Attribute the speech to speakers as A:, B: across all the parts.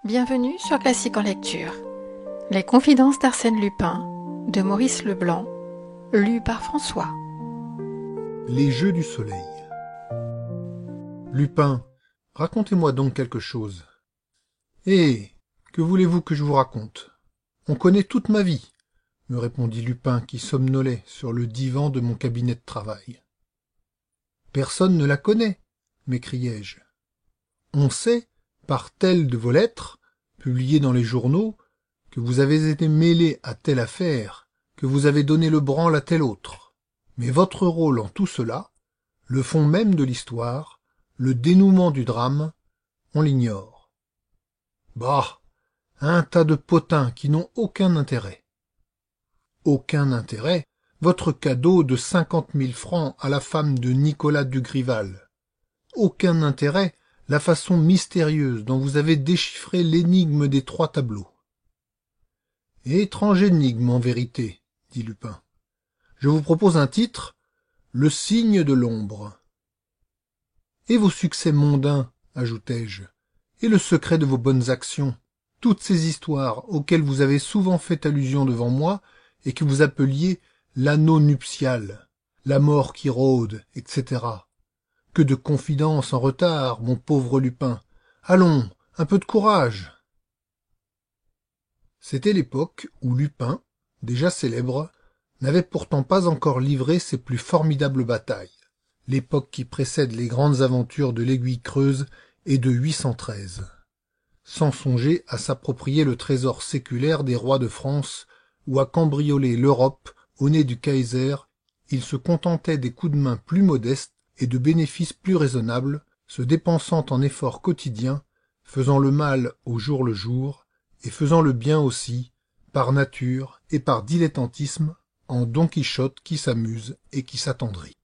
A: Bienvenue sur Classique en lecture. Les confidences d'Arsène Lupin de Maurice Leblanc, lu par François.
B: Les jeux du soleil. Lupin, racontez-moi donc quelque chose. Eh, que voulez-vous que je vous raconte? On connaît toute ma vie, me répondit Lupin qui somnolait sur le divan de mon cabinet de travail. Personne ne la connaît, m'écriai-je. On sait, par telle de vos lettres, publiées dans les journaux, que vous avez été mêlé à telle affaire, que vous avez donné le branle à telle autre. Mais votre rôle en tout cela, le fond même de l'histoire, le dénouement du drame, on l'ignore. Bah, un tas de potins qui n'ont aucun intérêt. Aucun intérêt, votre cadeau de 50 000 francs à la femme de Nicolas Dugrival. Aucun intérêt, la façon mystérieuse dont vous avez déchiffré l'énigme des 3 tableaux. Étrange énigme, en vérité, dit Lupin. Je vous propose un titre, Le signe de l'ombre. Et vos succès mondains, ajoutai-je, et le secret de vos bonnes actions, toutes ces histoires auxquelles vous avez souvent fait allusion devant moi et que vous appeliez l'anneau nuptial, la mort qui rôde, etc. Que de confidences en retard, mon pauvre Lupin. Allons, un peu de courage. C'était l'époque où Lupin, déjà célèbre, n'avait pourtant pas encore livré ses plus formidables batailles, l'époque qui précède les grandes aventures de l'Aiguille Creuse et de 813, sans songer à s'approprier le trésor séculaire des rois de France ou à cambrioler l'Europe au nez du Kaiser. Il se contentait des coups de main plus modestes et de bénéfices plus raisonnables, se dépensant en efforts quotidiens, faisant le mal au jour le jour, et faisant le bien aussi, par nature et par dilettantisme, en Don Quichotte qui s'amuse et qui s'attendrit.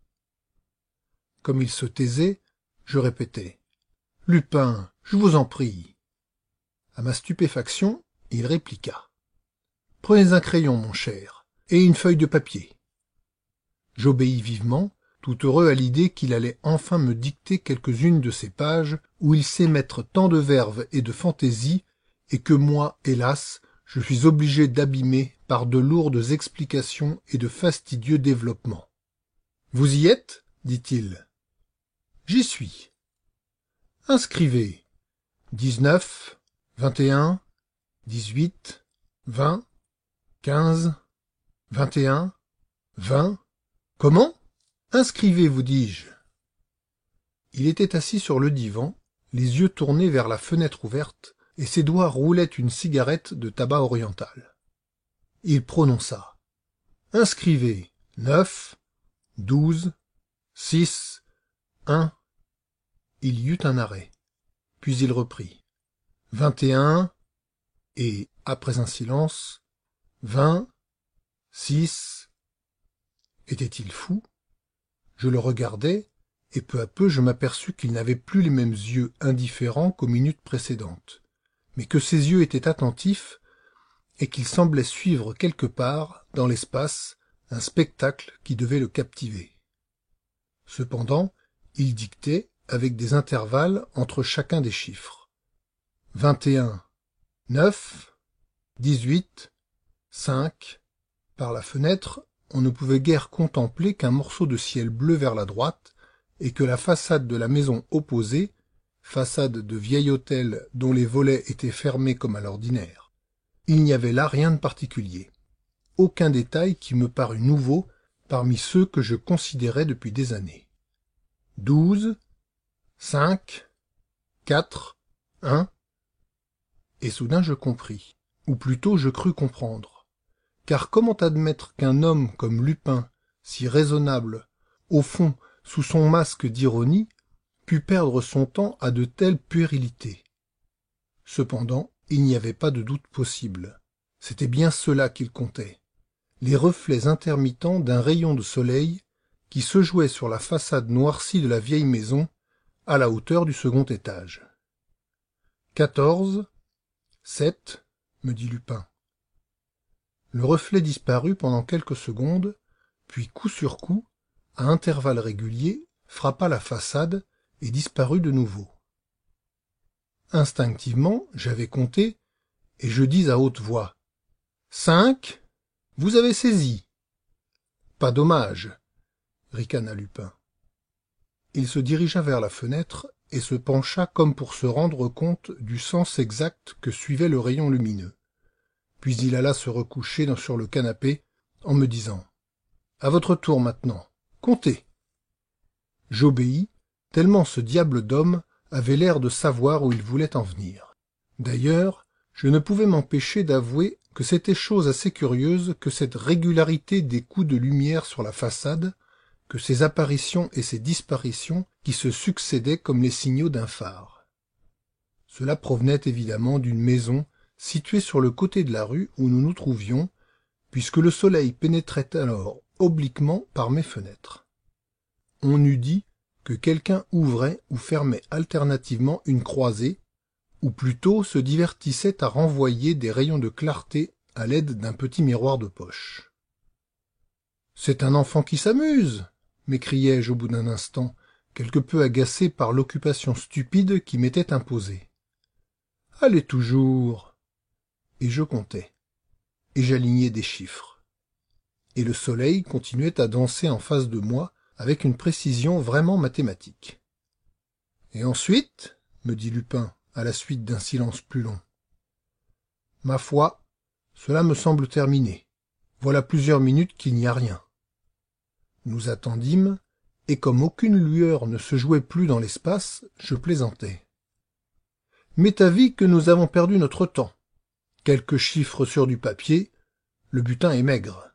B: Comme il se taisait, je répétais « Lupin, je vous en prie !» À ma stupéfaction, il répliqua « Prenez un crayon, mon cher, et une feuille de papier. » J'obéis vivement, tout heureux à l'idée qu'il allait enfin me dicter quelques-unes de ces pages où il sait mettre tant de verve et de fantaisie, et que moi, hélas, je suis obligé d'abîmer par de lourdes explications et de fastidieux développements. « Vous y êtes ?» dit-il. « J'y suis. »« Inscrivez 19, 21, 18, 20, 15, 21, 20... Comment ? Inscrivez, vous dis-je. » Il était assis sur le divan, les yeux tournés vers la fenêtre ouverte, et ses doigts roulaient une cigarette de tabac oriental. Il prononça « Inscrivez 9, 12, 6, 1... » Il y eut un arrêt. Puis il reprit « 21... » et, après un silence, « 20, 6... » Était-il fou ? Je le regardai, et peu à peu je m'aperçus qu'il n'avait plus les mêmes yeux indifférents qu'aux minutes précédentes, mais que ses yeux étaient attentifs, et qu'il semblait suivre quelque part, dans l'espace, un spectacle qui devait le captiver. Cependant, il dictait, avec des intervalles entre chacun des chiffres. 21, 9, 18, 5... Par la fenêtre, on ne pouvait guère contempler qu'un morceau de ciel bleu vers la droite, et que la façade de la maison opposée, façade de vieil hôtel dont les volets étaient fermés comme à l'ordinaire. Il n'y avait là rien de particulier, aucun détail qui me parût nouveau parmi ceux que je considérais depuis des années. 12, 5, 4, 1... Et soudain je compris, ou plutôt je crus comprendre. Car comment admettre qu'un homme comme Lupin, si raisonnable, au fond, sous son masque d'ironie, pût perdre son temps à de telles puérilités? Cependant, il n'y avait pas de doute possible. C'était bien cela qu'il comptait. Les reflets intermittents d'un rayon de soleil qui se jouait sur la façade noircie de la vieille maison, à la hauteur du second étage. 14, 7, me dit Lupin. Le reflet disparut pendant quelques secondes, puis coup sur coup, à intervalles réguliers, frappa la façade et disparut de nouveau. Instinctivement, j'avais compté, et je dis à haute voix. 5, vous avez saisi. Pas dommage, ricana Lupin. Il se dirigea vers la fenêtre et se pencha comme pour se rendre compte du sens exact que suivait le rayon lumineux. Puis il alla se recoucher sur le canapé en me disant « À votre tour maintenant, comptez !» J'obéis, tellement ce diable d'homme avait l'air de savoir où il voulait en venir. D'ailleurs, je ne pouvais m'empêcher d'avouer que c'était chose assez curieuse que cette régularité des coups de lumière sur la façade, que ces apparitions et ces disparitions qui se succédaient comme les signaux d'un phare. Cela provenait évidemment d'une maison située sur le côté de la rue où nous nous trouvions, puisque le soleil pénétrait alors obliquement par mes fenêtres. On eût dit que quelqu'un ouvrait ou fermait alternativement une croisée, ou plutôt se divertissait à renvoyer des rayons de clarté à l'aide d'un petit miroir de poche. « C'est un enfant qui s'amuse !» m'écriai-je au bout d'un instant, quelque peu agacé par l'occupation stupide qui m'était imposée. « Allez toujours !» Et je comptais, et j'alignais des chiffres. Et le soleil continuait à danser en face de moi avec une précision vraiment mathématique. « Et ensuite ?» me dit Lupin, à la suite d'un silence plus long. « Ma foi, cela me semble terminé. Voilà plusieurs minutes qu'il n'y a rien. » Nous attendîmes, et comme aucune lueur ne se jouait plus dans l'espace, je plaisantai. « M'est avis que nous avons perdu notre temps. Quelques chiffres sur du papier, le butin est maigre. »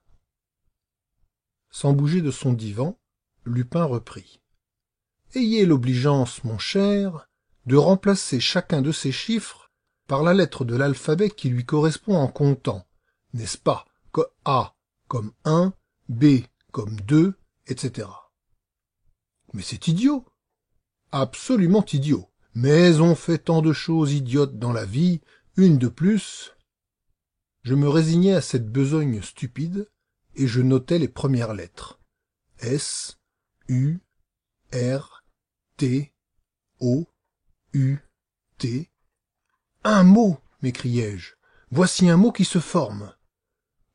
B: Sans bouger de son divan, Lupin reprit. « Ayez l'obligeance, mon cher, de remplacer chacun de ces chiffres par la lettre de l'alphabet qui lui correspond en comptant, n'est-ce pas, que A comme 1, B comme 2, etc. Mais c'est idiot. Absolument idiot. Mais on fait tant de choses idiotes dans la vie, une de plus. Je me résignai à cette besogne stupide, et je notai les premières lettres. S, U, R, T, O, U, T. Un mot, m'écriai-je. Voici un mot qui se forme.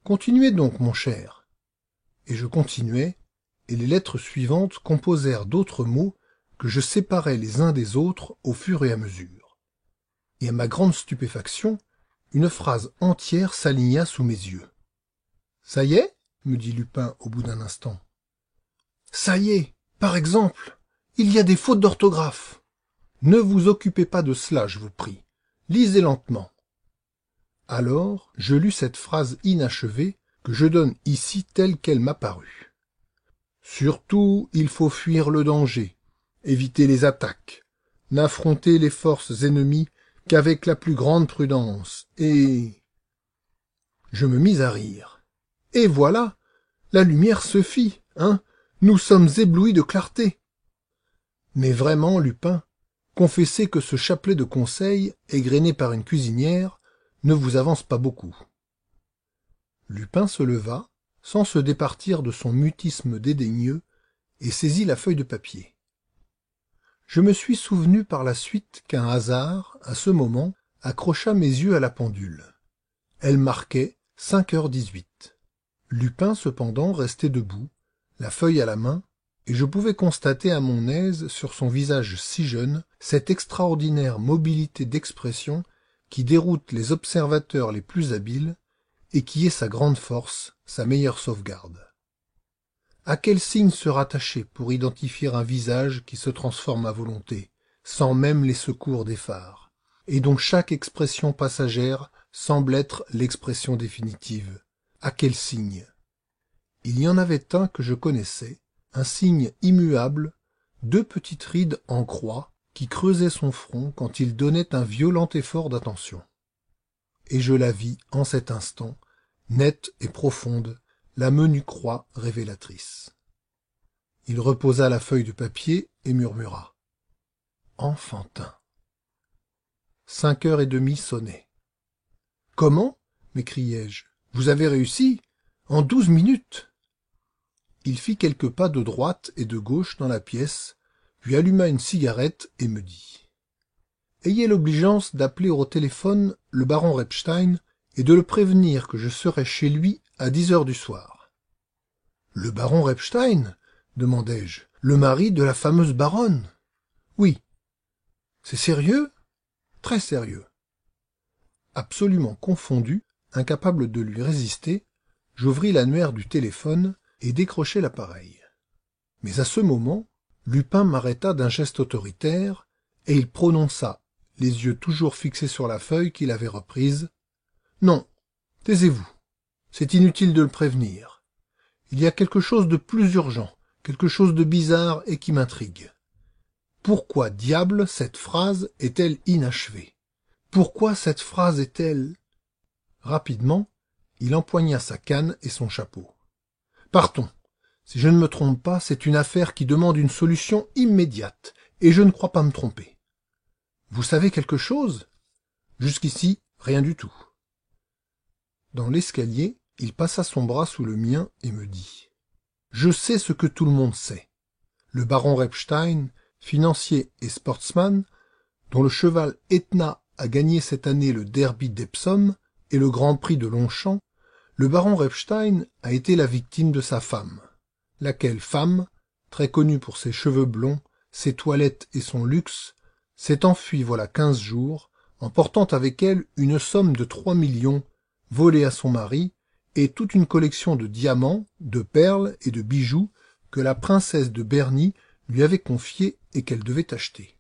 B: Continuez donc, mon cher. Et je continuai, et les lettres suivantes composèrent d'autres mots que je séparais les uns des autres au fur et à mesure. Et à ma grande stupéfaction, une phrase entière s'aligna sous mes yeux. « Ça y est ?» me dit Lupin au bout d'un instant. « Ça y est, par exemple, il y a des fautes d'orthographe. Ne vous occupez pas de cela, je vous prie. Lisez lentement. » Alors, je lus cette phrase inachevée que je donne ici telle qu'elle m'apparut. « Surtout, il faut fuir le danger, éviter les attaques, n'affronter les forces ennemies qu'avec la plus grande prudence, et... » Je me mis à rire. Et voilà, la lumière se fit, hein, nous sommes éblouis de clarté. Mais vraiment, Lupin, confessez que ce chapelet de conseils, égrené par une cuisinière, ne vous avance pas beaucoup. Lupin se leva, sans se départir de son mutisme dédaigneux, et saisit la feuille de papier. Je me suis souvenu par la suite qu'un hasard, à ce moment, accrocha mes yeux à la pendule. Elle marquait 5h18. Lupin, cependant, restait debout, la feuille à la main, et je pouvais constater à mon aise sur son visage si jeune cette extraordinaire mobilité d'expression qui déroute les observateurs les plus habiles et qui est sa grande force, sa meilleure sauvegarde. À quel signe se rattacher pour identifier un visage qui se transforme à volonté, sans même les secours des phares, et dont chaque expression passagère semble être l'expression définitive? À quel signe? Il y en avait un que je connaissais, un signe immuable, 2 petites rides en croix qui creusaient son front quand il donnait un violent effort d'attention. Et je la vis en cet instant, nette et profonde, la menue croix révélatrice. Il reposa la feuille de papier et murmura. « Enfantin !» 5h30 sonnaient. « Comment ?» m'écriai-je. « Vous avez réussi ? En 12 minutes !» Il fit quelques pas de droite et de gauche dans la pièce, puis alluma une cigarette et me dit. ayez l'obligeance d'appeler au téléphone le baron Repstein et de le prévenir que je serai chez lui à 10 heures du soir. Le baron Repstein? Demandai-je. Le mari de la fameuse baronne? Oui. C'est sérieux? Très sérieux. Absolument confondu, incapable de lui résister, j'ouvris l'annuaire du téléphone et décrochai l'appareil. Mais à ce moment, Lupin m'arrêta d'un geste autoritaire et il prononça, les yeux toujours fixés sur la feuille qu'il avait reprise. « Non, taisez-vous. C'est inutile de le prévenir. Il y a quelque chose de plus urgent, quelque chose de bizarre et qui m'intrigue. Pourquoi diable cette phrase est-elle inachevée? Pourquoi cette phrase est-elle... » Rapidement, il empoigna sa canne et son chapeau. « Partons. Si je ne me trompe pas, c'est une affaire qui demande une solution immédiate, et je ne crois pas me tromper. Vous savez quelque chose? Jusqu'ici, rien du tout. » Dans l'escalier, il passa son bras sous le mien et me dit « Je sais ce que tout le monde sait. Le baron Repstein, financier et sportsman, dont le cheval Etna a gagné cette année le derby d'Epsom et le Grand Prix de Longchamp, le baron Repstein a été la victime de sa femme, laquelle femme, très connue pour ses cheveux blonds, ses toilettes et son luxe, s'est enfuie voilà 15 jours, emportant avec elle une somme de 3 millions volée à son mari et toute une collection de diamants, de perles et de bijoux que la princesse de Berny lui avait confiés et qu'elle devait acheter.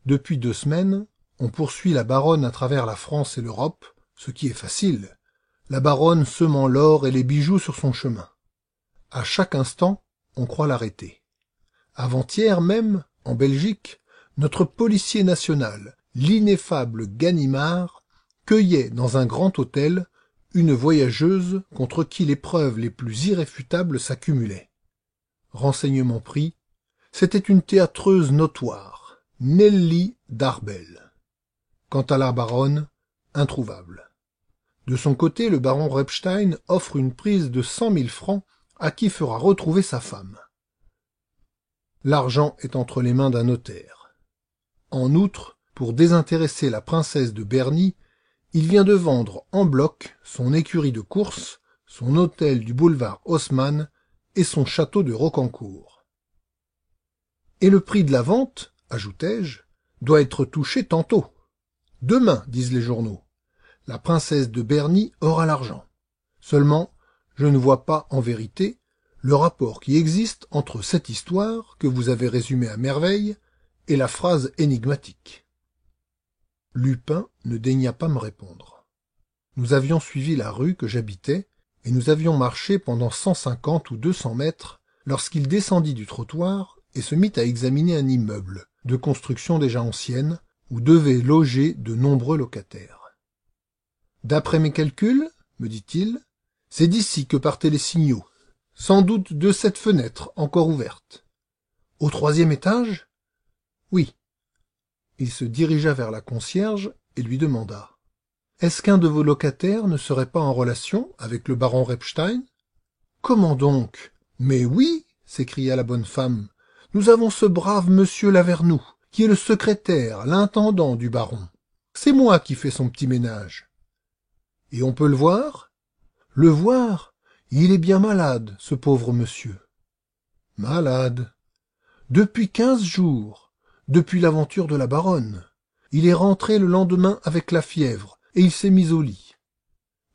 B: Depuis 2 semaines, on poursuit la baronne à travers la France et l'Europe, ce qui est facile, la baronne semant l'or et les bijoux sur son chemin. À chaque instant, on croit l'arrêter. Avant-hier même, en Belgique, notre policier national, l'ineffable Ganimard, cueillait dans un grand hôtel une voyageuse contre qui les preuves les plus irréfutables s'accumulaient. Renseignement pris, c'était une théâtreuse notoire, Nelly Darbel. Quant à la baronne, introuvable. De son côté, le baron Repstein offre une prise de 100 000 francs à qui fera retrouver sa femme. L'argent est entre les mains d'un notaire. En outre, pour désintéresser la princesse de Berny, il vient de vendre en bloc son écurie de course, son hôtel du boulevard Haussmann et son château de Rocancourt. Et le prix de la vente, ajoutai-je, doit être touché tantôt. Demain, disent les journaux. La princesse de Berny aura l'argent. Seulement, je ne vois pas, en vérité, le rapport qui existe entre cette histoire, que vous avez résumée à merveille, et la phrase énigmatique. Lupin ne daigna pas me répondre. Nous avions suivi la rue que j'habitais, et nous avions marché pendant 150 ou 200 mètres, lorsqu'il descendit du trottoir et se mit à examiner un immeuble, de construction déjà ancienne, où devaient loger de nombreux locataires. « D'après mes calculs, me dit-il, c'est d'ici que partaient les signaux, sans doute de cette fenêtre encore ouverte. Au 3e étage? Oui. Il se dirigea vers la concierge et lui demanda. Est-ce qu'un de vos locataires ne serait pas en relation avec le baron Repstein? Comment donc? Mais oui, s'écria la bonne femme. Nous avons ce brave monsieur Lavernoux, qui est le secrétaire, l'intendant du baron. C'est moi qui fais son petit ménage. Et on peut le voir? Le voir? Il est bien malade, ce pauvre monsieur. Malade? Depuis 15 jours, depuis l'aventure de la baronne. Il est rentré le lendemain avec la fièvre, et il s'est mis au lit.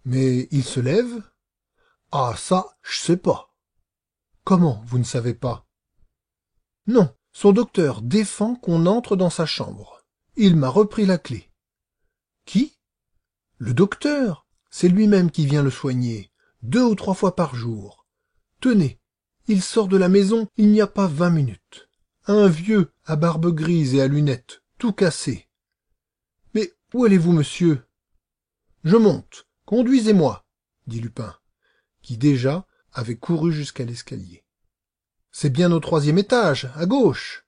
B: Mais il se lève? Ah, ça, je sais pas. Comment, vous ne savez pas? Non, son docteur défend qu'on entre dans sa chambre. Il m'a repris la clé. Qui? Le docteur. C'est lui-même qui vient le soigner, 2 ou 3 fois par jour. Tenez, il sort de la maison il n'y a pas 20 minutes. Un vieux, à barbe grise et à lunettes, tout cassé. Mais où allez-vous, monsieur? Je monte. Conduisez-moi, dit Lupin, qui déjà avait couru jusqu'à l'escalier. C'est bien au 3e étage, à gauche.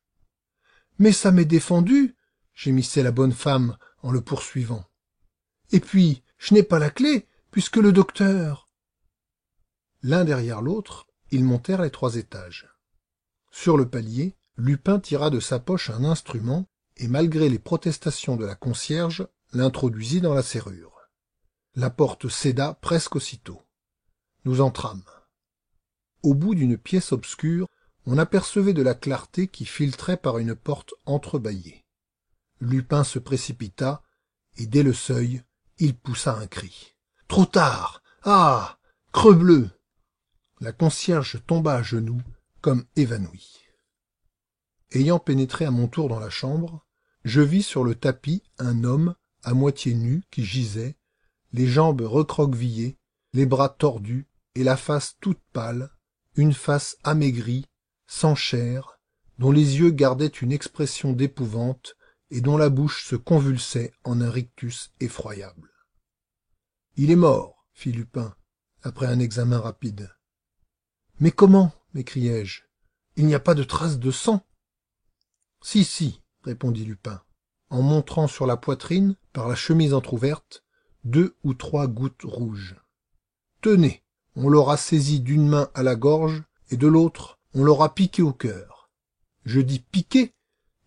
B: Mais ça m'est défendu, gémissait la bonne femme en le poursuivant. Et puis, je n'ai pas la clé, puisque le docteur... L'un derrière l'autre, ils montèrent les 3 étages. Sur le palier, Lupin tira de sa poche un instrument et malgré les protestations de la concierge, l'introduisit dans la serrure. La porte céda presque aussitôt. Nous entrâmes. Au bout d'une pièce obscure, on apercevait de la clarté qui filtrait par une porte entrebâillée. Lupin se précipita, et dès le seuil, il poussa un cri. « Trop tard! Ah! Crebleu !» La concierge tomba à genoux, comme évanouie. Ayant pénétré à mon tour dans la chambre, je vis sur le tapis un homme à moitié nu qui gisait, les jambes recroquevillées, les bras tordus et la face toute pâle, une face amaigrie, sans chair, dont les yeux gardaient une expression d'épouvante et dont la bouche se convulsait en un rictus effroyable. « Il est mort, fit Lupin, après un examen rapide. « Mais comment ?» m'écriai-je. « Il n'y a pas de trace de sang. »« Si, si, » répondit Lupin, en montrant sur la poitrine, par la chemise entr'ouverte, 2 ou 3 gouttes rouges. « Tenez, on l'aura saisi d'une main à la gorge et de l'autre, on l'aura piqué au cœur. Je dis piqué,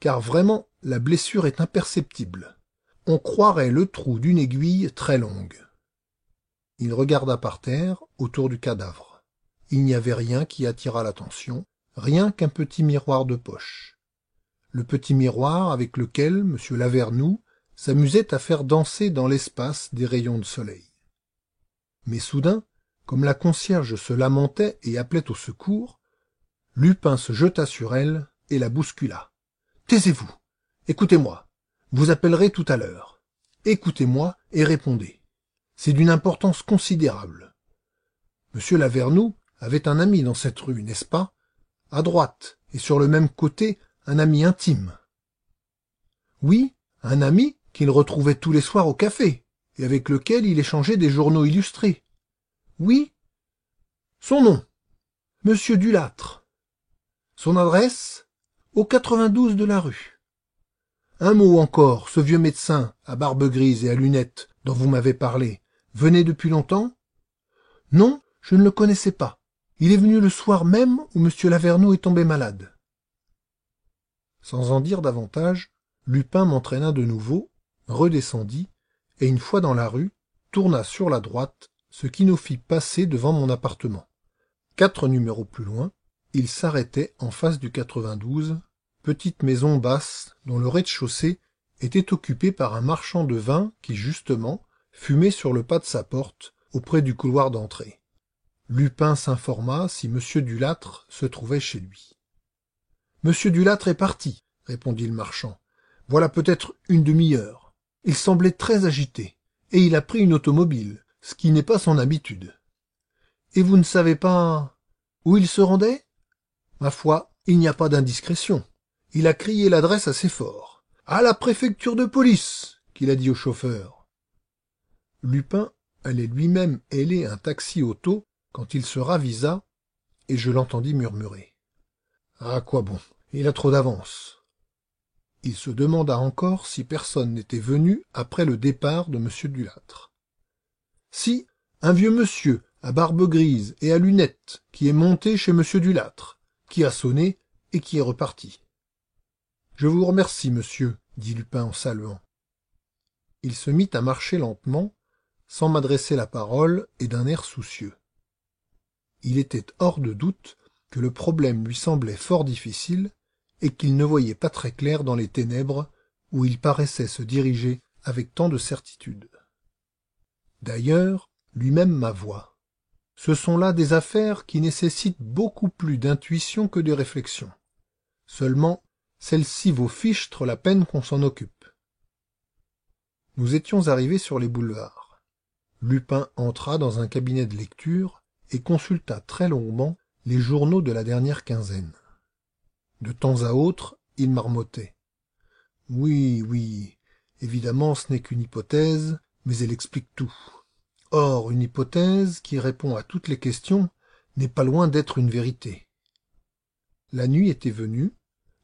B: car vraiment, la blessure est imperceptible. On croirait le trou d'une aiguille très longue. » Il regarda par terre, autour du cadavre. Il n'y avait rien qui attirât l'attention, rien qu'un petit miroir de poche. Le petit miroir avec lequel M. Lavernoux s'amusait à faire danser dans l'espace des rayons de soleil. Mais soudain, comme la concierge se lamentait et appelait au secours, Lupin se jeta sur elle et la bouscula. « Taisez-vous. Écoutez-moi. Vous appellerez tout à l'heure. Écoutez-moi et répondez. C'est d'une importance considérable. Monsieur Lavernoux avait un ami dans cette rue, n'est-ce pas? À droite, et sur le même côté, un ami intime. Oui, un ami qu'il retrouvait tous les soirs au café, et avec lequel il échangeait des journaux illustrés. Oui. Son nom? Monsieur Dulâtre. Son adresse? Au 92 de la rue. Un mot encore, ce vieux médecin, à barbe grise et à lunettes, dont vous m'avez parlé, venait depuis longtemps? Non, je ne le connaissais pas. Il est venu le soir même où monsieur Lavernoux est tombé malade. Sans en dire davantage, Lupin m'entraîna de nouveau, redescendit, et une fois dans la rue, tourna sur la droite, ce qui nous fit passer devant mon appartement. 4 numéros plus loin, il s'arrêtait en face du 92, petite maison basse dont le rez-de-chaussée était occupé par un marchand de vin qui, justement, fumait sur le pas de sa porte, auprès du couloir d'entrée. Lupin s'informa si M. Dulâtre se trouvait chez lui. « Monsieur Dulâtre est parti, » répondit le marchand. « Voilà peut-être une demi-heure. Il semblait très agité, et il a pris une automobile, ce qui n'est pas son habitude. Et vous ne savez pas où il se rendait? Ma foi, il n'y a pas d'indiscrétion. Il a crié l'adresse assez fort. « À la préfecture de police !» qu'il a dit au chauffeur. Lupin allait lui-même héler un taxi-auto quand il se ravisa, et je l'entendis murmurer. « À quoi bon? Il a trop d'avance. » Il se demanda encore si personne n'était venu après le départ de M. Dulâtre. « Si, un vieux monsieur à barbe grise et à lunettes qui est monté chez M. Dulâtre, qui a sonné et qui est reparti. »« Je vous remercie, monsieur, » dit Lupin en saluant. Il se mit à marcher lentement, sans m'adresser la parole et d'un air soucieux. Il était hors de doute que le problème lui semblait fort difficile et qu'il ne voyait pas très clair dans les ténèbres où il paraissait se diriger avec tant de certitude. D'ailleurs, lui-même m'avoua. Ce sont là des affaires qui nécessitent beaucoup plus d'intuition que de réflexion. Seulement, celle-ci vaut fichtre la peine qu'on s'en occupe. Nous étions arrivés sur les boulevards. Lupin entra dans un cabinet de lecture et consulta très longuement les journaux de la dernière quinzaine. De temps à autre, il marmottait. « Oui, oui, évidemment ce n'est qu'une hypothèse, mais elle explique tout. Or, une hypothèse qui répond à toutes les questions n'est pas loin d'être une vérité. » La nuit était venue,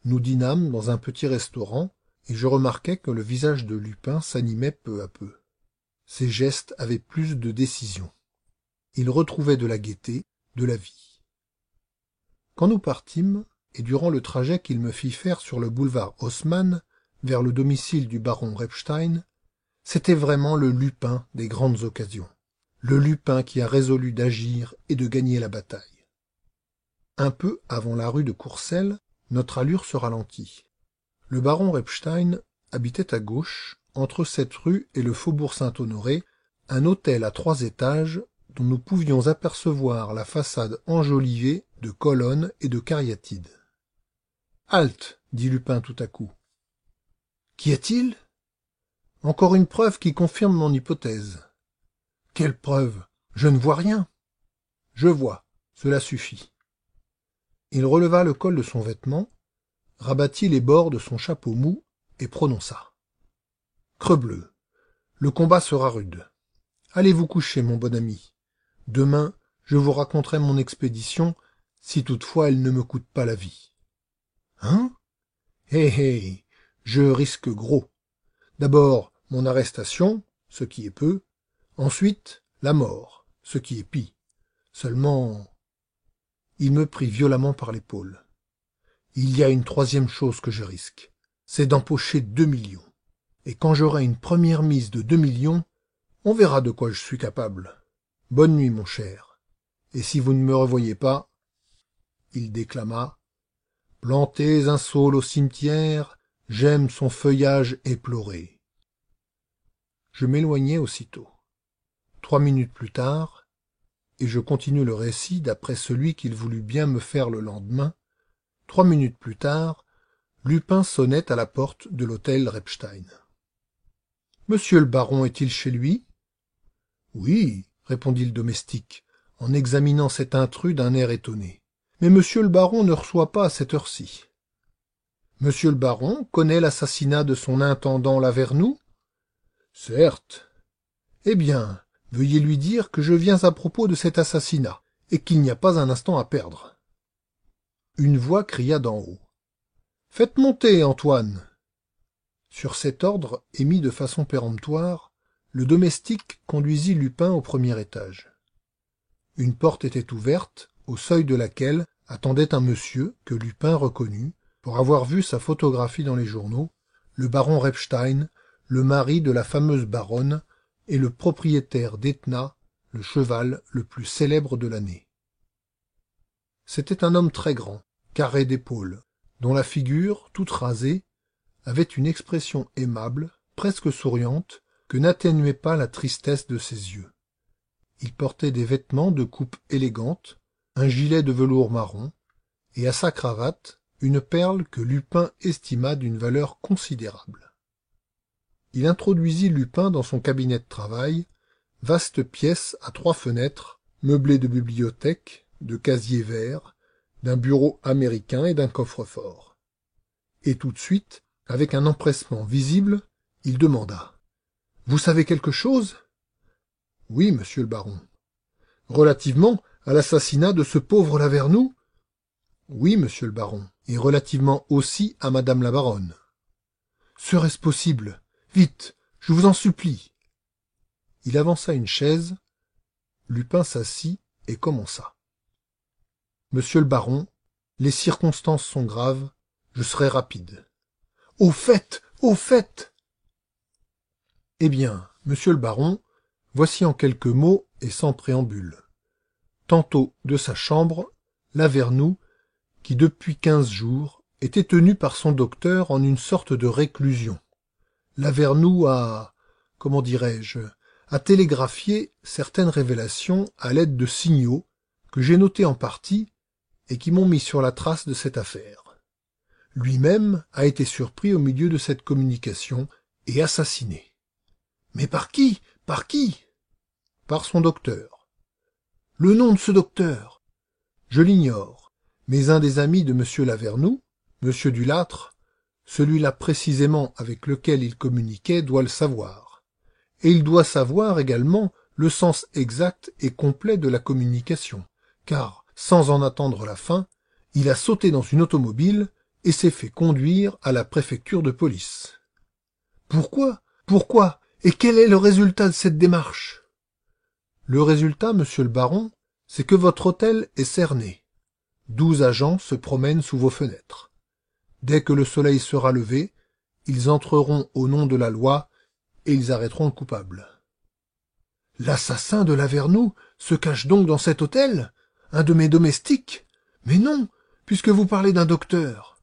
B: nous dînâmes dans un petit restaurant, et je remarquai que le visage de Lupin s'animait peu à peu. Ses gestes avaient plus de décision. Il retrouvait de la gaieté, de la vie. Quand nous partîmes, et durant le trajet qu'il me fit faire sur le boulevard Haussmann, vers le domicile du baron Repstein, c'était vraiment le Lupin des grandes occasions, le Lupin qui a résolu d'agir et de gagner la bataille. Un peu avant la rue de Courcelles, notre allure se ralentit. Le baron Repstein habitait à gauche, entre cette rue et le faubourg Saint-Honoré, un hôtel à 3 étages dont nous pouvions apercevoir la façade enjolivée de colonnes et de cariatides. « Halte !» dit Lupin tout à coup. « Qu'y a-t-il » ? « Encore une preuve qui confirme mon hypothèse. »« Quelle preuve ? Je ne vois rien. »« Je vois, cela suffit. » Il releva le col de son vêtement, rabattit les bords de son chapeau mou et prononça. « Crebleu, le combat sera rude. Allez vous coucher, mon bon ami. Demain, je vous raconterai mon expédition, si toutefois elle ne me coûte pas la vie. »« Hein ? Hé, je risque gros. D'abord, mon arrestation, ce qui est peu. Ensuite, la mort, ce qui est pis. Seulement... Il me prit violemment par l'épaule. Il y a une troisième chose que je risque, c'est d'empocher 2 millions. Et quand j'aurai une première mise de 2 millions, on verra de quoi je suis capable. Bonne nuit, mon cher. Et si vous ne me revoyez pas... Il déclama. Plantez un saule au cimetière, j'aime son feuillage éploré. Je m'éloignai aussitôt. 3 minutes plus tard, et je continue le récit d'après celui qu'il voulut bien me faire le lendemain, 3 minutes plus tard, Lupin sonnait à la porte de l'hôtel Repstein. « Monsieur le baron est-il chez lui ?»« Oui, » répondit le domestique, en examinant cet intrus d'un air étonné. « Mais monsieur le baron ne reçoit pas à cette heure-ci. »« Monsieur le baron connaît l'assassinat de son intendant Lavernoux ?»« Certes. »« Eh bien, veuillez lui dire que je viens à propos de cet assassinat, et qu'il n'y a pas un instant à perdre. » Une voix cria d'en haut. « Faites monter, Antoine !» Sur cet ordre, émis de façon péremptoire, le domestique conduisit Lupin au premier étage. Une porte était ouverte, au seuil de laquelle attendait un monsieur que Lupin reconnut, pour avoir vu sa photographie dans les journaux, le baron Repstein, le mari de la fameuse baronne et le propriétaire d'Etna, le cheval le plus célèbre de l'année. C'était un homme très grand, carré d'épaules, dont la figure, toute rasée, avait une expression aimable, presque souriante, que n'atténuait pas la tristesse de ses yeux. Il portait des vêtements de coupe élégante, un gilet de velours marron, et à sa cravate, une perle que Lupin estima d'une valeur considérable. Il introduisit Lupin dans son cabinet de travail, vaste pièce à 3 fenêtres, meublée de bibliothèque, de casiers verts, d'un bureau américain et d'un coffre-fort. Et tout de suite, avec un empressement visible, il demanda. « Vous savez quelque chose ?»« Oui, monsieur le baron. »« Relativement à l'assassinat de ce pauvre Lavernoux ?»« Oui, monsieur le baron, et relativement aussi à madame la baronne. »« Serait-ce possible ? Vite, je vous en supplie. » Il avança une chaise, Lupin s'assit et commença. « Monsieur le baron, les circonstances sont graves, je serai rapide. »« Au fait, au fait !»« Eh bien, monsieur le baron, voici en quelques mots et sans préambule. Tantôt de sa chambre, Lavernoux, qui depuis 15 jours était tenu par son docteur en une sorte de réclusion. Lavernoux a, comment dirais-je, a télégraphié certaines révélations à l'aide de signaux que j'ai notés en partie et qui m'ont mis sur la trace de cette affaire. Lui-même a été surpris au milieu de cette communication et assassiné. Mais par qui? Par qui? Par son docteur. Le nom de ce docteur? Je l'ignore, mais un des amis de M. Lavernoux, M. Dulâtre, celui-là précisément avec lequel il communiquait, doit le savoir. Et il doit savoir également le sens exact et complet de la communication, car, sans en attendre la fin, il a sauté dans une automobile et s'est fait conduire à la préfecture de police. Pourquoi? Pourquoi? Et quel est le résultat de cette démarche? Le résultat, monsieur le baron, c'est que votre hôtel est cerné. 12 agents se promènent sous vos fenêtres. Dès que le soleil sera levé, ils entreront au nom de la loi et ils arrêteront le coupable. L'assassin de Lavernoux se cache donc dans cet hôtel? Un de mes domestiques? Mais non, puisque vous parlez d'un docteur.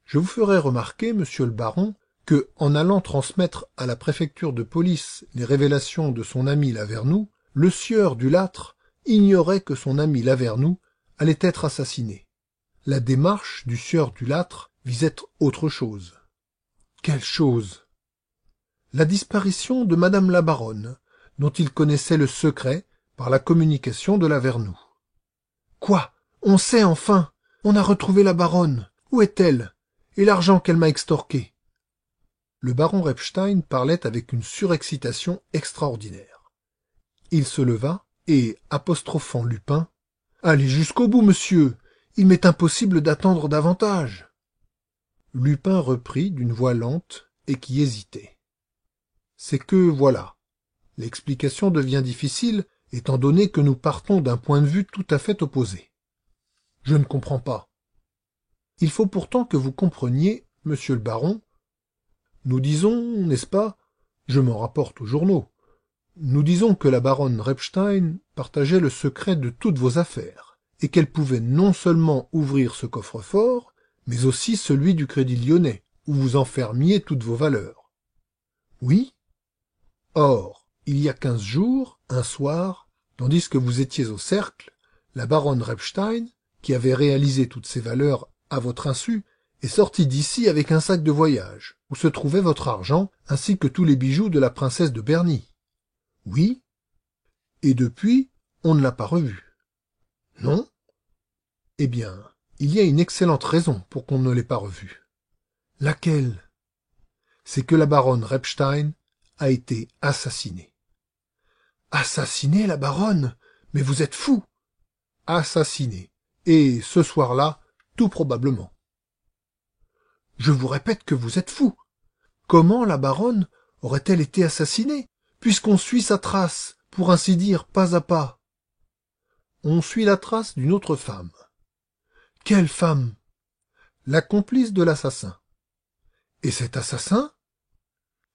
B: Je vous ferai remarquer, monsieur le baron, que, en allant transmettre à la préfecture de police les révélations de son ami Lavernoux, le sieur du Lattre ignorait que son ami Lavernoux allait être assassiné. La démarche du sieur du Lattre visait autre chose. Quelle chose? La disparition de madame la baronne, dont il connaissait le secret par la communication de Lavernoux. Quoi? On sait enfin? On a retrouvé la baronne. Où est-elle? Et l'argent qu'elle m'a extorqué? Le baron Repstein parlait avec une surexcitation extraordinaire. Il se leva et, apostrophant Lupin, « Allez jusqu'au bout, monsieur. Il m'est impossible d'attendre davantage. » Lupin reprit d'une voix lente et qui hésitait. « C'est que, voilà. L'explication devient difficile, étant donné que nous partons d'un point de vue tout à fait opposé. Je ne comprends pas. Il faut pourtant que vous compreniez, monsieur le baron. Nous disons, n'est-ce pas, je m'en rapporte aux journaux, nous disons que la baronne Repstein partageait le secret de toutes vos affaires, et qu'elle pouvait non seulement ouvrir ce coffre-fort, mais aussi celui du Crédit Lyonnais, où vous enfermiez toutes vos valeurs. Oui. Or, il y a 15 jours, un soir, tandis que vous étiez au cercle, la baronne Repstein, qui avait réalisé toutes ces valeurs à votre insu, est sortie d'ici avec un sac de voyage, où se trouvait votre argent, ainsi que tous les bijoux de la princesse de Berny. Oui. Et depuis, on ne l'a pas revue. Non. Eh bien, il y a une excellente raison pour qu'on ne l'ait pas revue. Laquelle? C'est que la baronne Repstein a été assassinée. Assassinée, la baronne? Mais vous êtes fou! Assassinée. Et ce soir-là, tout probablement. Je vous répète que vous êtes fou. Comment la baronne aurait-elle été assassinée, puisqu'on suit sa trace, pour ainsi dire, pas à pas? On suit la trace d'une autre femme. Quelle femme? La complice de l'assassin. Et cet assassin?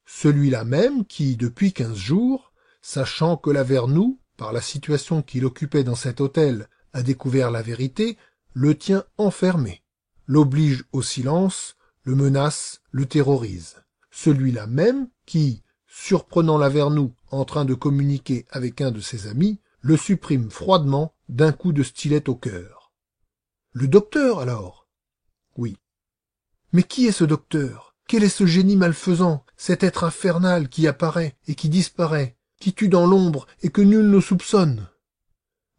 B: Celui-là même qui, depuis 15 jours, sachant que Lavernoux, par la situation qu'il occupait dans cet hôtel, a découvert la vérité, le tient enfermé, l'oblige au silence, le menace, le terrorise. Celui-là même qui, surprenant Lavernoux en train de communiquer avec un de ses amis, le supprime froidement d'un coup de stylet au cœur. Le docteur, alors? Oui. Mais qui est ce docteur? Quel est ce génie malfaisant, cet être infernal qui apparaît et qui disparaît, qui tue dans l'ombre et que nul ne soupçonne?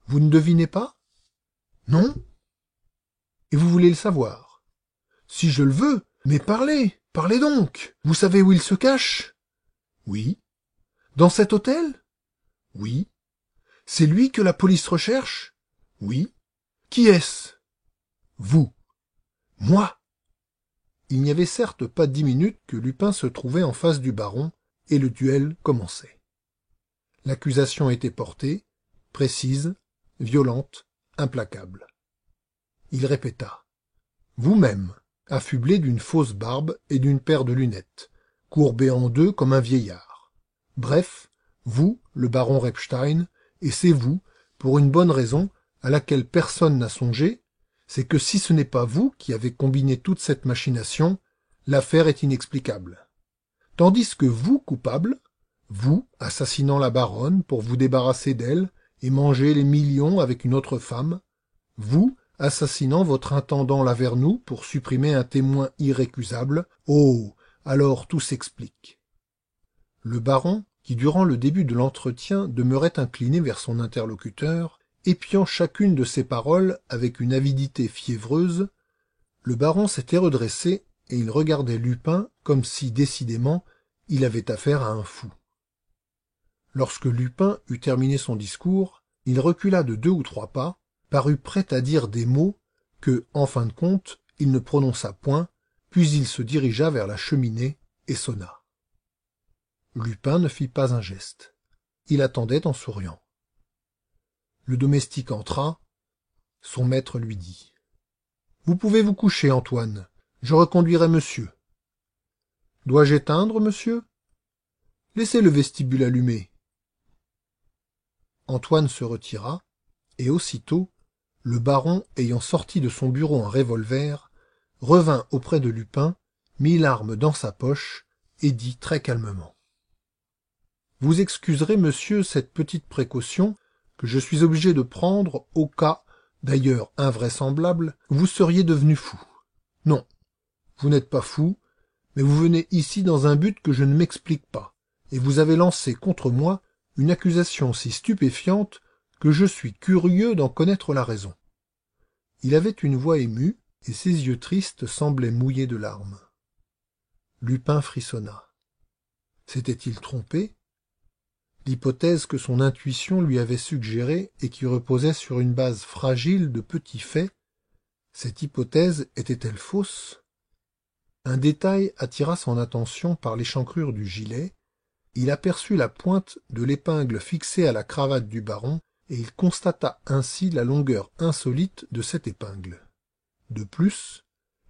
B: Vous ne devinez pas? Non? Et vous voulez le savoir? Si je le veux, mais parlez, parlez donc! Vous savez où il se cache? Oui. Dans cet hôtel? Oui. C'est lui que la police recherche? Oui. Qui est-ce? Vous. Moi? Il n'y avait certes pas 10 minutes que Lupin se trouvait en face du baron, et le duel commençait. L'accusation était portée, précise, violente, implacable. Il répéta. Vous-même, affublé d'une fausse barbe et d'une paire de lunettes, courbé en deux comme un vieillard. Bref, vous, le baron Repstein, et c'est vous, pour une bonne raison, à laquelle personne n'a songé, c'est que si ce n'est pas vous qui avez combiné toute cette machination, l'affaire est inexplicable. Tandis que vous, coupable, vous, assassinant la baronne pour vous débarrasser d'elle et manger les millions avec une autre femme, vous, assassinant votre intendant Lavernoux pour supprimer un témoin irrécusable, oh, alors tout s'explique. Le baron, qui durant le début de l'entretien demeurait incliné vers son interlocuteur, épiant chacune de ses paroles avec une avidité fiévreuse, le baron s'était redressé et il regardait Lupin comme si, décidément, il avait affaire à un fou. Lorsque Lupin eut terminé son discours, il recula de 2 ou 3 pas, parut prêt à dire des mots que, en fin de compte, il ne prononça point, puis il se dirigea vers la cheminée et sonna. Lupin ne fit pas un geste. Il attendait en souriant. Le domestique entra. Son maître lui dit. « Vous pouvez vous coucher, Antoine. Je reconduirai monsieur. » Dois-je éteindre, monsieur? Laissez le vestibule allumé. Antoine se retira, et aussitôt, le baron, ayant sorti de son bureau un revolver, revint auprès de Lupin, mit l'arme dans sa poche, et dit très calmement. Vous excuserez, monsieur, cette petite précaution que je suis obligé de prendre au cas, d'ailleurs invraisemblable, vous seriez devenu fou. Non, vous n'êtes pas fou, mais vous venez ici dans un but que je ne m'explique pas, et vous avez lancé contre moi une accusation si stupéfiante que je suis curieux d'en connaître la raison. Il avait une voix émue, et ses yeux tristes semblaient mouillés de larmes. Lupin frissonna. S'était-il trompé? L'hypothèse que son intuition lui avait suggérée et qui reposait sur une base fragile de petits faits, cette hypothèse était-elle fausse? Un détail attira son attention par l'échancrure du gilet. Il aperçut la pointe de l'épingle fixée à la cravate du baron, et il constata ainsi la longueur insolite de cette épingle. De plus,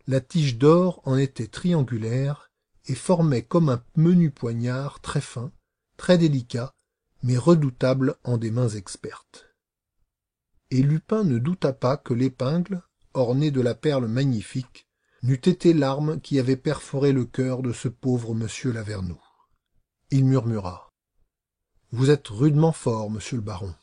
B: la tige d'or en était triangulaire et formait comme un menu poignard très fin, très délicat, mais redoutable en des mains expertes. Et Lupin ne douta pas que l'épingle, ornée de la perle magnifique, n'eût été l'arme qui avait perforé le cœur de ce pauvre monsieur Lavernoux. Il murmura. « Vous êtes rudement fort, monsieur le baron. »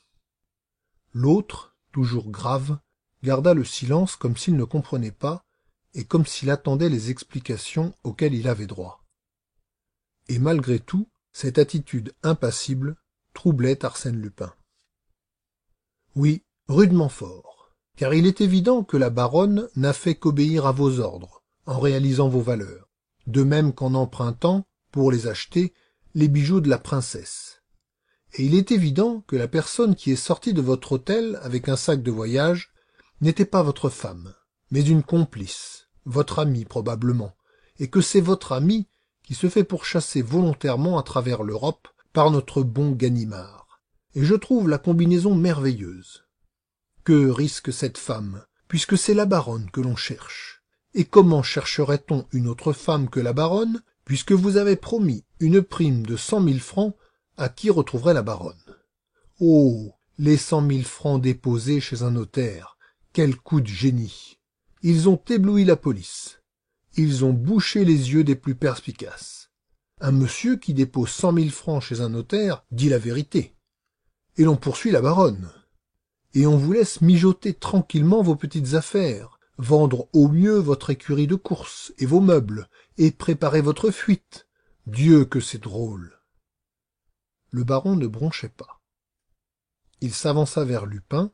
B: L'autre, toujours grave, garda le silence comme s'il ne comprenait pas et comme s'il attendait les explications auxquelles il avait droit. Et malgré tout, cette attitude impassible troublait Arsène Lupin. Oui, rudement fort, car il est évident que la baronne n'a fait qu'obéir à vos ordres, en réalisant vos valeurs, de même qu'en empruntant, pour les acheter, les bijoux de la princesse. Et il est évident que la personne qui est sortie de votre hôtel avec un sac de voyage n'était pas votre femme, mais une complice, votre amie probablement, et que c'est votre amie qui se fait pourchasser volontairement à travers l'Europe par notre bon Ganimard. Et je trouve la combinaison merveilleuse. Que risque cette femme, puisque c'est la baronne que l'on cherche? Et comment chercherait-on une autre femme que la baronne, puisque vous avez promis une prime de 100 000 francs à qui retrouverait la baronne? Oh, les 100 000 francs déposés chez un notaire, quel coup de génie! Ils ont ébloui la police. Ils ont bouché les yeux des plus perspicaces. Un monsieur qui dépose 100 000 francs chez un notaire dit la vérité. Et l'on poursuit la baronne. Et on vous laisse mijoter tranquillement vos petites affaires, vendre au mieux votre écurie de course et vos meubles, et préparer votre fuite. Dieu que c'est drôle. Le baron ne bronchait pas. Il s'avança vers Lupin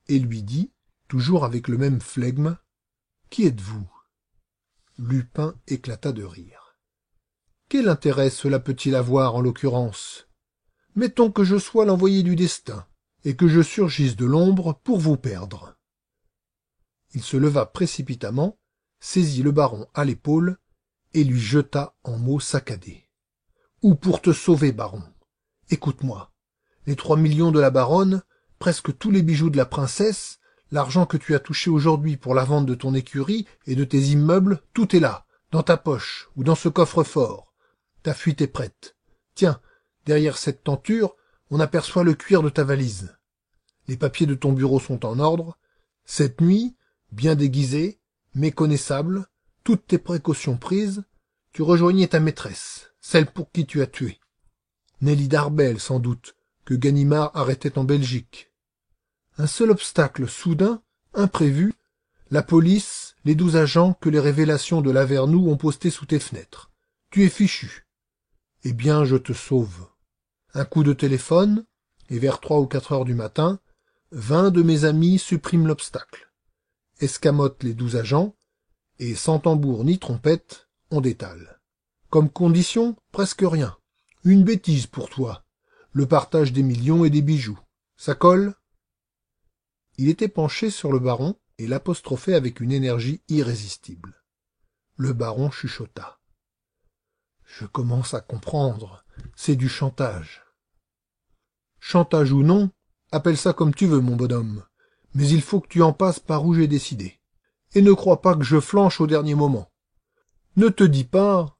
B: et lui dit, toujours avec le même flegme, « Qui êtes-vous » Lupin éclata de rire. « Quel intérêt cela peut-il avoir en l'occurrence? Mettons que je sois l'envoyé du destin, et que je surgisse de l'ombre pour vous perdre. » Il se leva précipitamment, saisit le baron à l'épaule, et lui jeta en mots saccadés. « Ou pour te sauver, baron. Écoute-moi. Les 3 millions de la baronne, presque tous les bijoux de la princesse, l'argent que tu as touché aujourd'hui pour la vente de ton écurie et de tes immeubles, tout est là, dans ta poche ou dans ce coffre-fort. Ta fuite est prête. Tiens, derrière cette tenture, on aperçoit le cuir de ta valise. Les papiers de ton bureau sont en ordre. Cette nuit, bien déguisé, méconnaissable, toutes tes précautions prises, tu rejoignais ta maîtresse, celle pour qui tu as tué. Nelly Darbel, sans doute, que Ganimard arrêtait en Belgique. Un seul obstacle soudain, imprévu, la police, les 12 agents que les révélations de Lavernoux ont postés sous tes fenêtres. Tu es fichu. Eh bien, je te sauve. Un coup de téléphone, et vers 3 ou 4 heures du matin, 20 de mes amis suppriment l'obstacle, escamotent les 12 agents, et sans tambour ni trompette, on détale. Comme condition, presque rien. Une bêtise pour toi. Le partage des millions et des bijoux. Ça colle? Il était penché sur le baron et l'apostrophait avec une énergie irrésistible. Le baron chuchota. Je commence à comprendre. C'est du chantage. Chantage ou non, appelle ça comme tu veux, mon bonhomme. Mais il faut que tu en passes par où j'ai décidé. Et ne crois pas que je flanche au dernier moment. Ne te dis pas...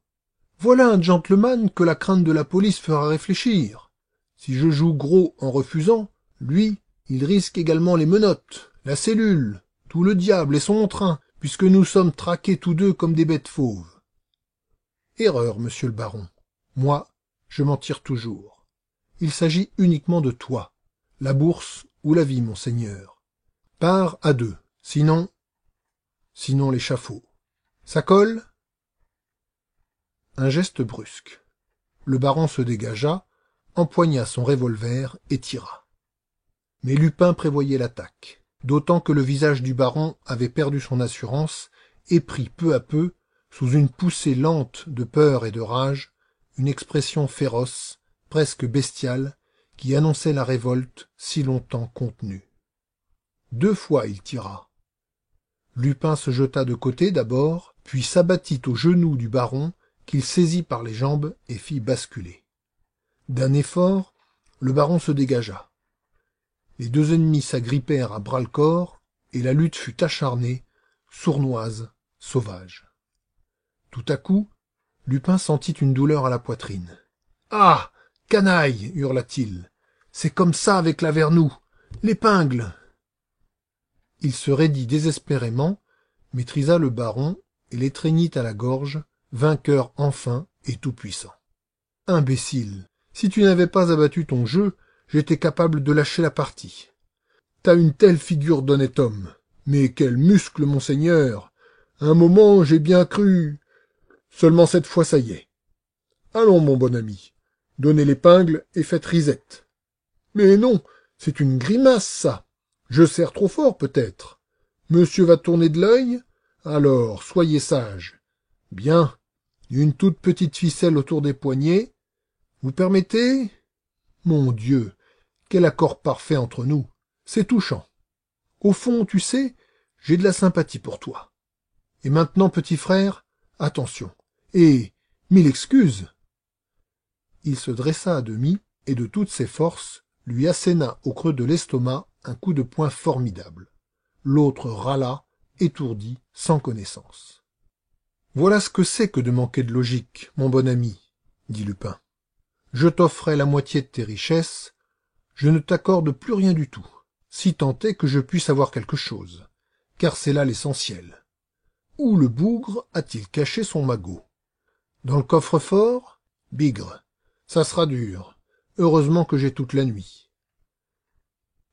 B: Voilà un gentleman que la crainte de la police fera réfléchir. Si je joue gros en refusant, lui, il risque également les menottes, la cellule, tout le diable et son train, puisque nous sommes traqués tous deux comme des bêtes fauves. Erreur, monsieur le baron. Moi, je m'en tire toujours. Il s'agit uniquement de toi, la bourse ou la vie, monseigneur. Pars à deux, sinon l'échafaud. Ça colle? Un geste brusque. Le baron se dégagea, empoigna son revolver et tira. Mais Lupin prévoyait l'attaque, d'autant que le visage du baron avait perdu son assurance et prit peu à peu, sous une poussée lente de peur et de rage, une expression féroce, presque bestiale, qui annonçait la révolte si longtemps contenue. 2 fois il tira. Lupin se jeta de côté d'abord, puis s'abattit aux genoux du baron, qu'il saisit par les jambes et fit basculer. D'un effort, le baron se dégagea. Les 2 ennemis s'agrippèrent à bras-le-corps, et la lutte fut acharnée, sournoise, sauvage. Tout à coup, Lupin sentit une douleur à la poitrine. « Ah, canaille !» hurla-t-il. « C'est comme ça avec la Vernoux. L'épingle !» Il se raidit désespérément, maîtrisa le baron et l'étreignit à la gorge, vainqueur enfin et tout-puissant. « Imbécile, si tu n'avais pas abattu ton jeu, j'étais capable de lâcher la partie. T'as une telle figure d'honnête homme. Mais quel muscle, monseigneur! Un moment, j'ai bien cru... Seulement cette fois, ça y est. Allons, mon bon ami, donnez l'épingle et faites risette. Mais non, c'est une grimace, ça. Je serre trop fort, peut-être. Monsieur va tourner de l'œil? Alors, soyez sage. Bien, une toute petite ficelle autour des poignets. Vous permettez? Mon Dieu, quel accord parfait entre nous. C'est touchant. Au fond, tu sais, j'ai de la sympathie pour toi. Et maintenant, petit frère, attention. Et 1000 excuses. Il se dressa à demi et de toutes ses forces lui asséna au creux de l'estomac un coup de poing formidable. L'autre râla, étourdi, sans connaissance. Voilà ce que c'est que de manquer de logique, mon bon ami, dit Lupin. Je t'offrais la moitié de tes richesses, je ne t'accorde plus rien du tout, si tant est que je puisse avoir quelque chose, car c'est là l'essentiel. Où le bougre a-t-il caché son magot? Dans le coffre-fort? Bigre, ça sera dur. Heureusement que j'ai toute la nuit.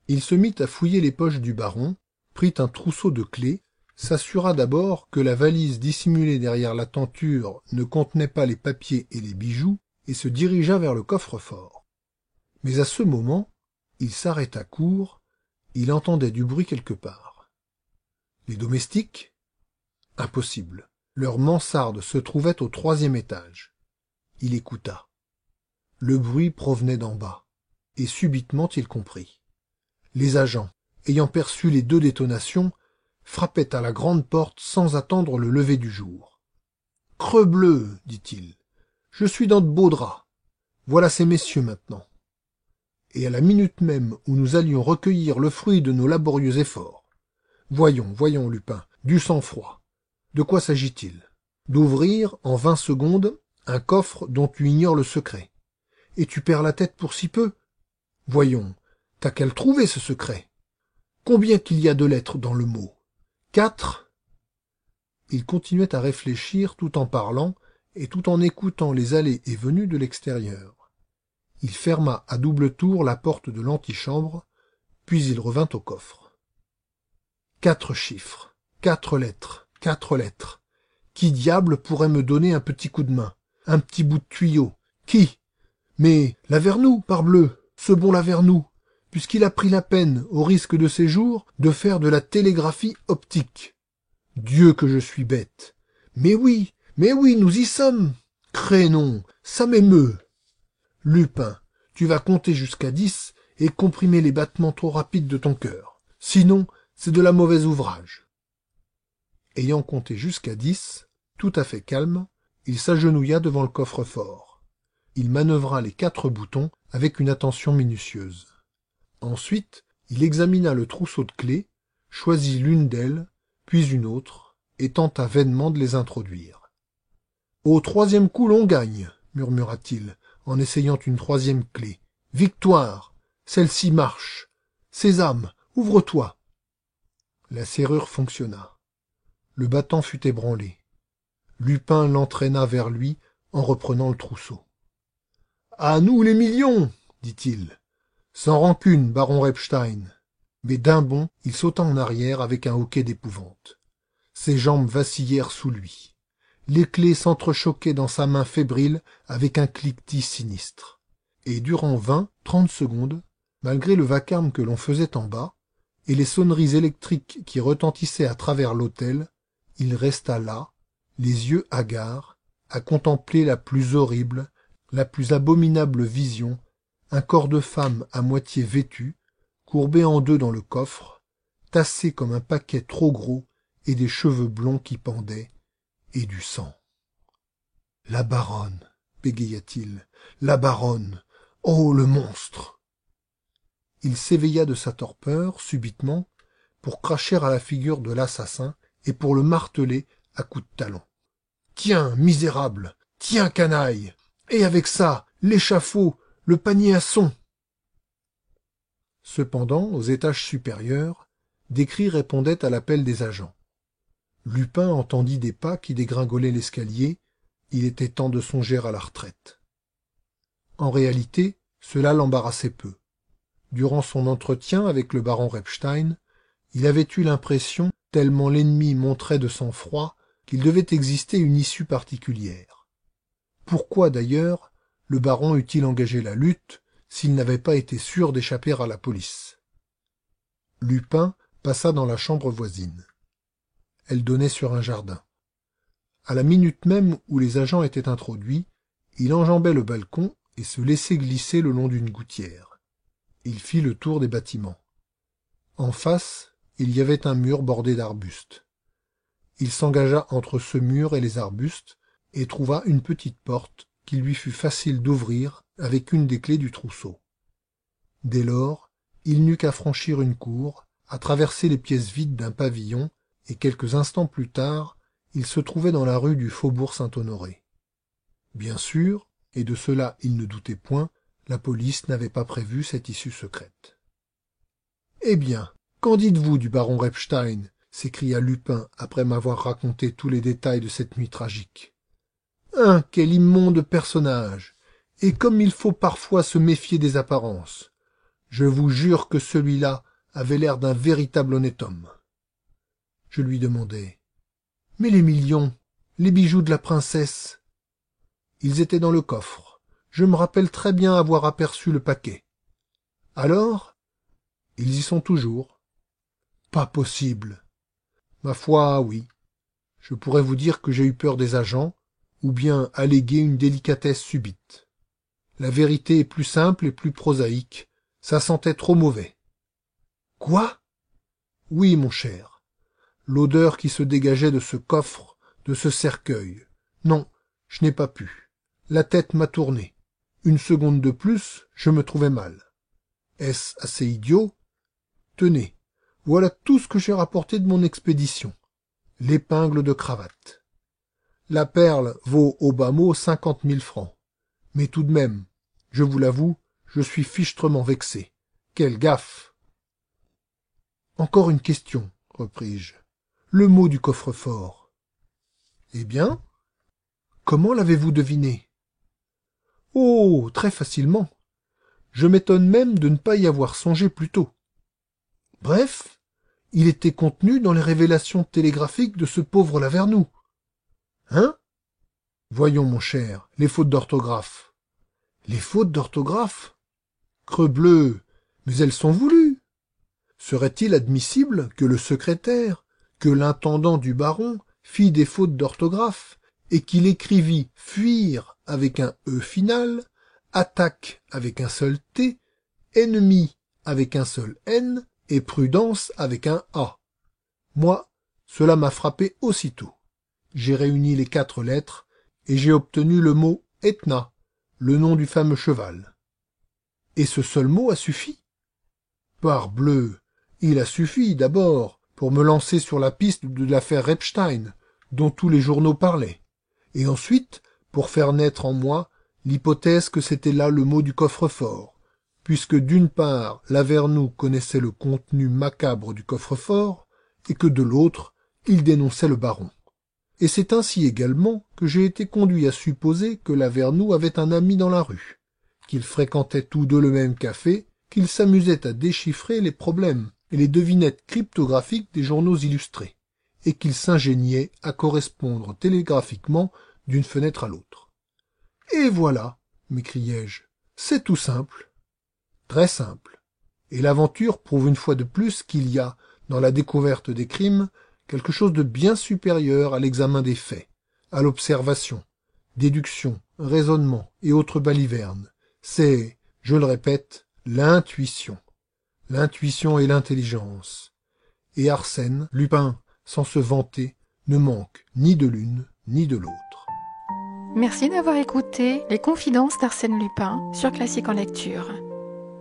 B: Il se mit à fouiller les poches du baron, prit un trousseau de clés, s'assura d'abord que la valise dissimulée derrière la tenture ne contenait pas les papiers et les bijoux, et se dirigea vers le coffre-fort. Mais à ce moment, il s'arrêta court, il entendait du bruit quelque part. Les domestiques? Impossible. Leur mansarde se trouvait au 3e étage. Il écouta. Le bruit provenait d'en bas, et subitement il comprit. Les agents, ayant perçu les 2 détonations, frappaient à la grande porte sans attendre le lever du jour. « Crebleu, dit-il, je suis dans de beaux draps. Voilà ces messieurs maintenant. » Et à la minute même où nous allions recueillir le fruit de nos laborieux efforts. Voyons, Lupin, du sang-froid. De quoi s'agit-il? D'ouvrir, en 20 secondes, un coffre dont tu ignores le secret. Et tu perds la tête pour si peu? Voyons, t'as qu'à le trouver, ce secret. Combien qu'il y a de lettres dans le mot? 4? Il continuait à réfléchir tout en parlant et tout en écoutant les allées et venues de l'extérieur. Il ferma à double tour la porte de l'antichambre, puis il revint au coffre. 4 chiffres, 4 lettres, 4 lettres. Qui diable pourrait me donner un petit coup de main, un petit bout de tuyau? Qui? Mais Lavernoux, parbleu, ce bon Lavernoux, puisqu'il a pris la peine, au risque de ses jours, de faire de la télégraphie optique. Dieu que je suis bête. Mais oui, nous y sommes. Crénom, ça m'émeut. Lupin, tu vas compter jusqu'à 10 et comprimer les battements trop rapides de ton cœur. Sinon, c'est de la mauvaise ouvrage. Ayant compté jusqu'à 10, tout à fait calme, il s'agenouilla devant le coffre-fort. Il manœuvra les 4 boutons avec une attention minutieuse. Ensuite, il examina le trousseau de clés, choisit l'une d'elles, puis une autre, et tenta vainement de les introduire. Au troisième coup, l'on gagne, murmura-t-il, en essayant une troisième clé. Victoire! Celle-ci marche! Sésame, ouvre-toi! La serrure fonctionna. Le battant fut ébranlé. Lupin l'entraîna vers lui en reprenant le trousseau. À nous les millions! dit-il. Sans rancune, baron Repstein. Mais d'un bond, il sauta en arrière avec un hoquet d'épouvante. Ses jambes vacillèrent sous lui. Les clés s'entrechoquaient dans sa main fébrile avec un cliquetis sinistre. Et durant 20-30 secondes, malgré le vacarme que l'on faisait en bas, et les sonneries électriques qui retentissaient à travers l'hôtel, il resta là, les yeux hagards, à contempler la plus horrible, la plus abominable vision, un corps de femme à moitié vêtu, courbé en deux dans le coffre, tassé comme un paquet trop gros, et des cheveux blonds qui pendaient, et du sang. La baronne, bégaya-t-il, la baronne, oh le monstre! Il s'éveilla de sa torpeur, subitement, pour cracher à la figure de l'assassin et pour le marteler à coups de talon. Tiens, misérable! Tiens, canaille! Et avec ça, l'échafaud, le panier à son! Cependant, aux étages supérieurs, des cris répondaient à l'appel des agents. Lupin entendit des pas qui dégringolaient l'escalier, il était temps de songer à la retraite. En réalité, cela l'embarrassait peu. Durant son entretien avec le baron Repstein, il avait eu l'impression, tellement l'ennemi montrait de sang-froid, qu'il devait exister une issue particulière. Pourquoi, d'ailleurs, le baron eût-il engagé la lutte s'il n'avait pas été sûr d'échapper à la police? Lupin passa dans la chambre voisine. Elle donnait sur un jardin. À la minute même où les agents étaient introduits, il enjambait le balcon et se laissait glisser le long d'une gouttière. Il fit le tour des bâtiments. En face, il y avait un mur bordé d'arbustes. Il s'engagea entre ce mur et les arbustes et trouva une petite porte qu'il lui fut facile d'ouvrir avec une des clés du trousseau. Dès lors, il n'eut qu'à franchir une cour, à traverser les pièces vides d'un pavillon, et quelques instants plus tard, il se trouvait dans la rue du Faubourg Saint-Honoré. Bien sûr, et de cela il ne doutait point, la police n'avait pas prévu cette issue secrète. « Eh bien, qu'en dites-vous du baron Repstein ?» s'écria Lupin après m'avoir raconté tous les détails de cette nuit tragique. « Hein, quel immonde personnage! Et comme il faut parfois se méfier des apparences. Je vous jure que celui-là avait l'air d'un véritable honnête homme. » Je lui demandai. « Mais les millions, les bijoux de la princesse ?» Ils étaient dans le coffre. Je me rappelle très bien avoir aperçu le paquet. « Alors ?» Ils y sont toujours. « Pas possible. » Ma foi, oui. Je pourrais vous dire que j'ai eu peur des agents, ou bien alléguer une délicatesse subite. La vérité est plus simple et plus prosaïque. Ça sentait trop mauvais. « Quoi ?» Oui, mon cher. L'odeur qui se dégageait de ce coffre, de ce cercueil. Non, je n'ai pas pu. La tête m'a tourné. Une seconde de plus, je me trouvais mal. Est-ce assez idiot? Tenez, voilà tout ce que j'ai rapporté de mon expédition. L'épingle de cravate. La perle vaut au bas mot 50 000 francs. Mais tout de même, je vous l'avoue, je suis fichtrement vexé. Quelle gaffe! Encore une question, repris-je. Le mot du coffre-fort. Eh bien? Comment l'avez-vous deviné? Oh, très facilement. Je m'étonne même de ne pas y avoir songé plus tôt. Bref, il était contenu dans les révélations télégraphiques de ce pauvre Lavernoux. Hein? Voyons, mon cher, les fautes d'orthographe. Les fautes d'orthographe? Crebleu, mais elles sont voulues. Serait-il admissible que le secrétaire, que l'intendant du baron fît des fautes d'orthographe et qu'il écrivît fuir avec un E final, attaque avec un seul T, ennemi avec un seul N et prudence avec un A? Moi, cela m'a frappé aussitôt. J'ai réuni les 4 lettres et j'ai obtenu le mot Etna, le nom du fameux cheval. Et ce seul mot a suffi? Parbleu, il a suffi d'abord pour me lancer sur la piste de l'affaire Repstein, dont tous les journaux parlaient, Et ensuite, pour faire naître en moi l'hypothèse que c'était là le mot du coffre-fort, puisque d'une part, Lavernoux connaissait le contenu macabre du coffre-fort, et que de l'autre, il dénonçait le baron. Et c'est ainsi également que j'ai été conduit à supposer que Lavernoux avait un ami dans la rue, qu'ils fréquentaient tous deux le même café, qu'ils s'amusaient à déchiffrer les problèmes et les devinettes cryptographiques des journaux illustrés, et qu'ils s'ingéniaient à correspondre télégraphiquement d'une fenêtre à l'autre. « Et voilà !» m'écriai-je. « C'est tout simple. » Très simple. Et l'aventure prouve une fois de plus qu'il y a, dans la découverte des crimes, quelque chose de bien supérieur à l'examen des faits, à l'observation, déduction, raisonnement et autres balivernes. C'est, je le répète, l'intuition. L'intuition et l'intelligence. Et Arsène Lupin, sans se vanter, ne manque ni de l'une ni de l'autre.
A: Merci d'avoir écouté Les Confidences d'Arsène Lupin sur Classique en lecture.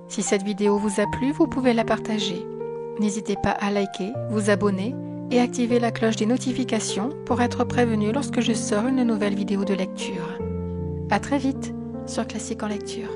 A: Si cette vidéo vous a plu, vous pouvez la partager. N'hésitez pas à liker, vous abonner et activer la cloche des notifications pour être prévenu lorsque je sors une nouvelle vidéo de lecture. À très vite sur Classique en lecture.